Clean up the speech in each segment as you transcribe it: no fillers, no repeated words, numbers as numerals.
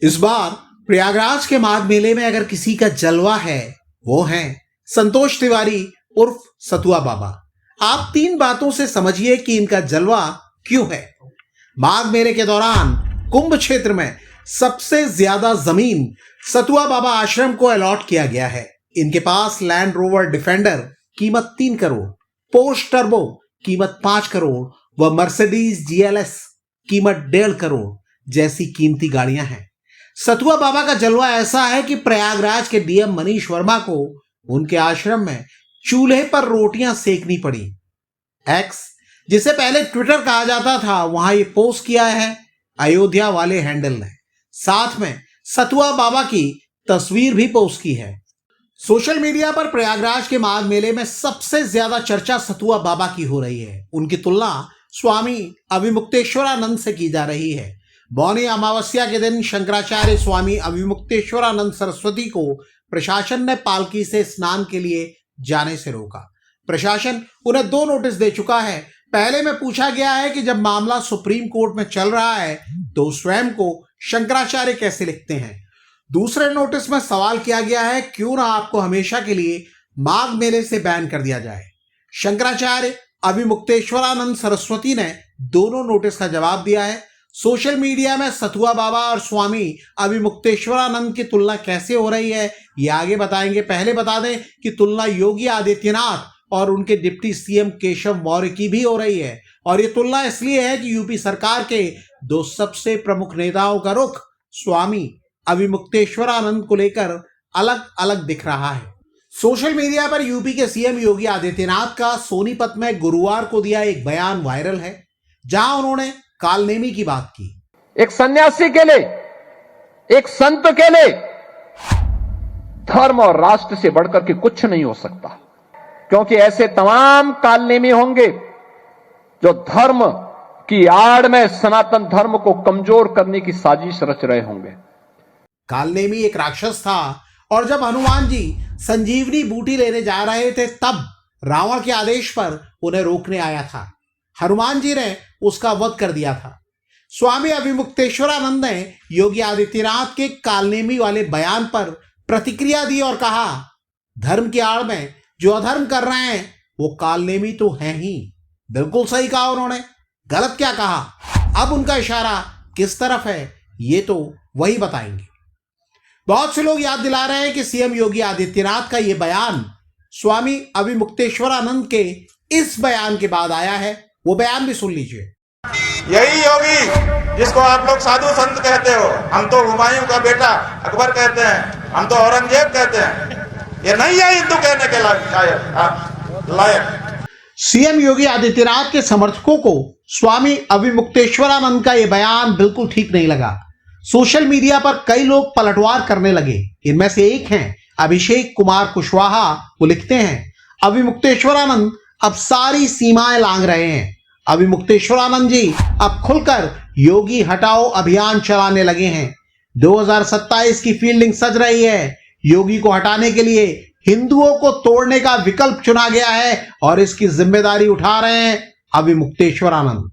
इस बार प्रयागराज के माघ मेले में अगर किसी का जलवा है वो है संतोष तिवारी उर्फ सतुआ बाबा। आप तीन बातों से समझिए कि इनका जलवा क्यों है। माघ मेले के दौरान कुंभ क्षेत्र में सबसे ज्यादा जमीन सतुआ बाबा आश्रम को अलॉट किया गया है। इनके पास लैंड रोवर डिफेंडर कीमत 3 करोड़, पोर्श टर्बो कीमत 5 करोड़ व मर्सिडीज GLS कीमत 1.5 करोड़ जैसी कीमती गाड़ियां हैं। सतुआ बाबा का जलवा ऐसा है कि प्रयागराज के DM मनीष वर्मा को उनके आश्रम में चूल्हे पर रोटियां सेकनी पड़ी। एक्स, जिसे पहले ट्विटर कहा जाता था, वहां ये पोस्ट किया है अयोध्या वाले हैंडल ने। साथ में सतुआ बाबा की तस्वीर भी पोस्ट की है। सोशल मीडिया पर प्रयागराज के माघ मेले में सबसे ज्यादा चर्चा सतुआ बाबा की हो रही है। उनकी तुलना स्वामी अविमुक्तेश्वरानंद से की जा रही है। मौनी अमावस्या के दिन शंकराचार्य स्वामी अविमुक्तेश्वरानंद सरस्वती को प्रशासन ने पालकी से स्नान के लिए जाने से रोका। प्रशासन उन्हें 2 नोटिस दे चुका है। पहले में पूछा गया है कि जब मामला सुप्रीम कोर्ट में चल रहा है तो स्वयं को शंकराचार्य कैसे लिखते हैं। दूसरे नोटिस में सवाल किया गया है क्यों ना आपको हमेशा के लिए माघ मेले से बैन कर दिया जाए। शंकराचार्य अविमुक्तेश्वरानंद सरस्वती ने दोनों नोटिस का जवाब दिया है। सोशल मीडिया में सतुआ बाबा और स्वामी अविमुक्तेश्वरानंद की तुलना कैसे हो रही है ये आगे बताएंगे। पहले बता दें कि तुलना योगी आदित्यनाथ और उनके डिप्टी CM केशव मौर्य की भी हो रही है। और ये तुलना इसलिए है कि यूपी सरकार के 2 सबसे प्रमुख नेताओं का रुख स्वामी अविमुक्तेश्वरानंद को लेकर अलग अलग दिख रहा है। सोशल मीडिया पर यूपी के CM योगी आदित्यनाथ का सोनीपत में गुरुवार को दिया एक बयान वायरल है, जहां उन्होंने कालनेमी की बात की। एक सन्यासी के लिए, एक संत के लिए धर्म और राष्ट्र से बढ़कर के कुछ नहीं हो सकता, क्योंकि ऐसे तमाम कालनेमी होंगे जो धर्म की आड़ में सनातन धर्म को कमजोर करने की साजिश रच रहे होंगे। कालनेमी एक राक्षस था और जब हनुमान जी संजीवनी बूटी लेने जा रहे थे तब रावण के आदेश पर उन्हें रोकने आया था। हनुमान जी ने उसका वध कर दिया था। स्वामी अविमुक्तेश्वरानंद ने योगी आदित्यनाथ के कालनेमी वाले बयान पर प्रतिक्रिया दी और कहा, धर्म की आड़ में जो अधर्म कर रहे हैं वो कालनेमी तो हैं ही। बिल्कुल सही कहा उन्होंने, गलत क्या कहा। अब उनका इशारा किस तरफ है ये तो वही बताएंगे। बहुत से लोग याद दिला रहे हैं कि CM योगी आदित्यनाथ का यह बयान स्वामी अविमुक्तेश्वरानंद के इस बयान के बाद आया है। वो बयान भी सुन लीजिए। यही योगी जिसको आप लोग साधु संत कहते हो, हम तो हुमायूं का बेटा अकबर कहते हैं, हम तो औरंगजेब कहते हैं, ये नहीं है हिंदू कहने के लायक। CM योगी आदित्यनाथ के समर्थकों को स्वामी अविमुक्तेश्वरानंद का यह बयान बिल्कुल ठीक नहीं लगा। सोशल मीडिया पर कई लोग पलटवार करने लगे। इनमें से एक हैं अभिषेक कुमार कुशवाहा। वो लिखते हैं, अविमुक्तेश्वरानंद अब सारी सीमाएं लांघ रहे हैं। अविमुक्तेश्वरानंद जी अब खुलकर योगी हटाओ अभियान चलाने लगे हैं। 2027 की फील्डिंग सज रही है। योगी को हटाने के लिए हिंदुओं को तोड़ने का विकल्प चुना गया है और इसकी जिम्मेदारी उठा रहे हैं अविमुक्तेश्वरानंद।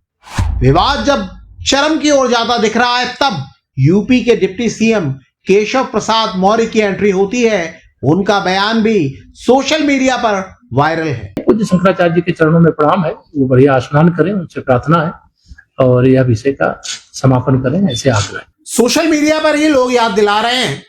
विवाद जब चरम की ओर जाता दिख रहा है तब यूपी के डिप्टी CM केशव प्रसाद मौर्य की एंट्री होती है। उनका बयान भी सोशल मीडिया पर वायरल है। पूज्य शंकराचार्य जी के चरणों में प्रणाम है, वो बढ़िया स्नान करें, उनसे प्रार्थना है और यह विषय का समापन करें, ऐसे आग्रह है। सोशल मीडिया पर ये लोग याद दिला रहे हैं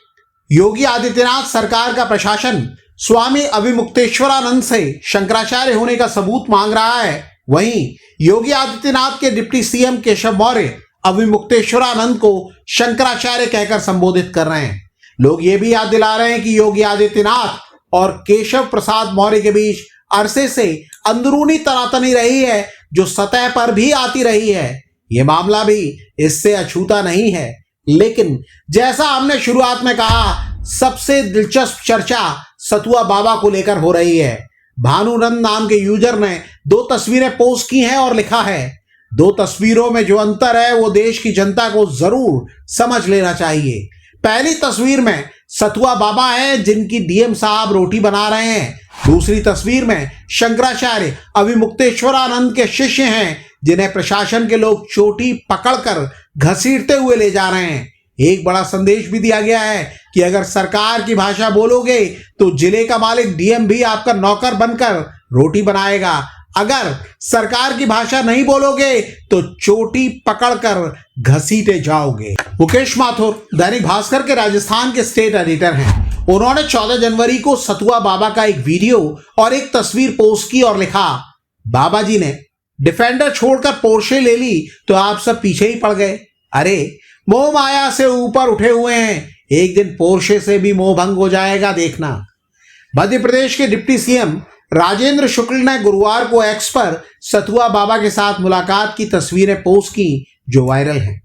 योगी आदित्यनाथ सरकार का प्रशासन स्वामी अविमुक्तेश्वरानंद से शंकराचार्य होने का सबूत मांग रहा है। वहीं योगी आदित्यनाथ के डिप्टी CM केशव मौर्य अविमुक्तेश्वरानंद को शंकराचार्य कहकर संबोधित कर रहे हैं। लोग ये भी याद दिला रहे हैं कि योगी आदित्यनाथ और केशव प्रसाद मौर्य के बीच अरसे से अंदरूनी तनातनी रही है जो सतह पर भी आती रही है। यह मामला भी इससे अछूता नहीं है। लेकिन जैसा हमने शुरुआत में कहा, सबसे दिलचस्प चर्चा सतुआ बाबा को लेकर हो रही है। भानुनंद नाम के यूजर ने 2 तस्वीरें पोस्ट की हैं और लिखा है, 2 तस्वीरों में जो अंतर है वो देश की जनता को जरूर समझ लेना चाहिए। पहली तस्वीर में सतुआ बाबा हैं जिनकी DM साहब रोटी बना रहे हैं। दूसरी तस्वीर में शंकराचार्य अविमुक्तेश्वरानंद के शिष्य हैं जिन्हें प्रशासन के लोग चोटी पकड़कर घसीटते हुए ले जा रहे हैं। एक बड़ा संदेश भी दिया गया है कि अगर सरकार की भाषा बोलोगे तो जिले का मालिक डीएम भी आपका नौकर बनकर रोटी बनाएगा। अगर सरकार की भाषा नहीं बोलोगे तो चोटी पकड़कर घसीटे जाओगे। मुकेश माथुर दैनिक भास्कर के राजस्थान के स्टेट एडिटर हैं। उन्होंने 14 जनवरी को सतुआ बाबा का एक वीडियो और एक तस्वीर पोस्ट की और लिखा, बाबा जी ने डिफेंडर छोड़कर पोर्शे ले ली तो आप सब पीछे ही पड़ गए। अरे मोह माया से ऊपर उठे हुए हैं, एक दिन पोर्शे से भी मोह भंग हो जाएगा, देखना। मध्य प्रदेश के डिप्टी सीएम राजेंद्र शुक्ल ने गुरुवार को एक्स पर सतुआ बाबा के साथ मुलाकात की तस्वीरें पोस्ट की जो वायरल हैं।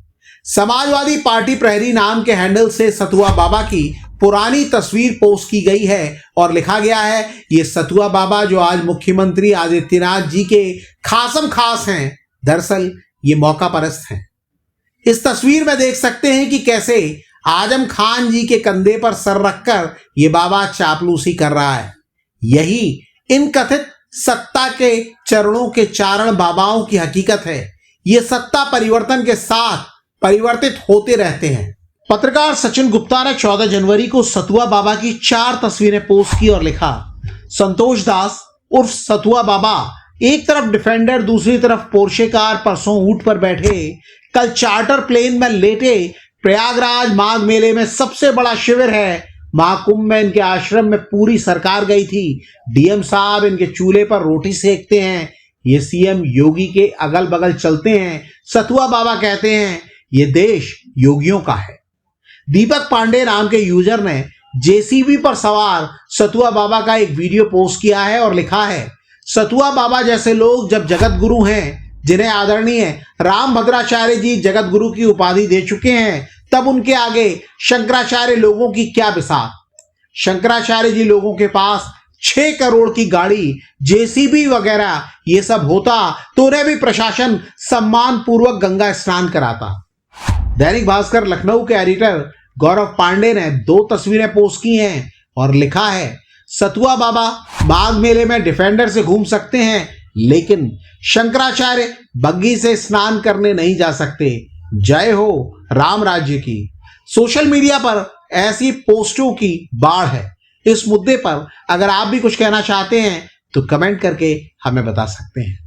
समाजवादी पार्टी प्रहरी नाम के हैंडल से सतुआ बाबा की पुरानी तस्वीर पोस्ट की गई है और लिखा गया है, ये सतुआ बाबा जो आज मुख्यमंत्री आदित्यनाथ जी के खासम खास हैं, दरअसल ये मौका परस्त हैं। इस तस्वीर में देख सकते हैं कि कैसे आजम खान जी के कंधे पर सर रखकर ये बाबा चापलूसी कर रहा है। यही इन कथित सत्ता के चरणों के चारण बाबाओं की हकीकत है। ये सत्ता परिवर्तन के साथ परिवर्तित होते रहते हैं। पत्रकार सचिन गुप्ता ने 14 जनवरी को सतुआ बाबा की 4 तस्वीरें पोस्ट की और लिखा, संतोष दास उर्फ सतुआ बाबा एक तरफ डिफेंडर दूसरी तरफ पोर्शे कार परसों ऊंट पर बैठे, कल चार्टर प्लेन में लेटे। प्रयागराज माघ मेले में सबसे बड़ा शिविर है। महाकुंभ में इनके आश्रम में पूरी सरकार गई थी। डीएम साहब इनके चूल्हे पर रोटी सेकते हैं। ये सीएम योगी के अगल बगल चलते हैं। सतुआ बाबा कहते हैं ये देश योगियों का है। दीपक पांडे नाम के यूजर ने जेसीबी पर सवार सतुआ बाबा का एक वीडियो पोस्ट किया है और लिखा है, सतुआ बाबा जैसे लोग जब जगत गुरु हैं, जिन्हें आदरणीय राम भद्राचार्य जी जगत गुरु की उपाधि दे चुके हैं, तब उनके आगे शंकराचार्य लोगों की क्या बिसात। शंकराचार्य जी लोगों के पास 6 करोड़ की गाड़ी, जेसीबी वगैरह ये सब होता तो उन्हें भी प्रशासन सम्मान पूर्वक गंगा स्नान कराता। दैनिक भास्कर लखनऊ के एडिटर गौरव पांडे ने 2 तस्वीरें पोस्ट की हैं और लिखा है, सतुआ बाबा माघ मेले में डिफेंडर से घूम सकते हैं लेकिन शंकराचार्य बग्गी से स्नान करने नहीं जा सकते। जय हो राम राज्य की। सोशल मीडिया पर ऐसी पोस्टों की बाढ़ है। इस मुद्दे पर अगर आप भी कुछ कहना चाहते हैं तो कमेंट करके हमें बता सकते हैं।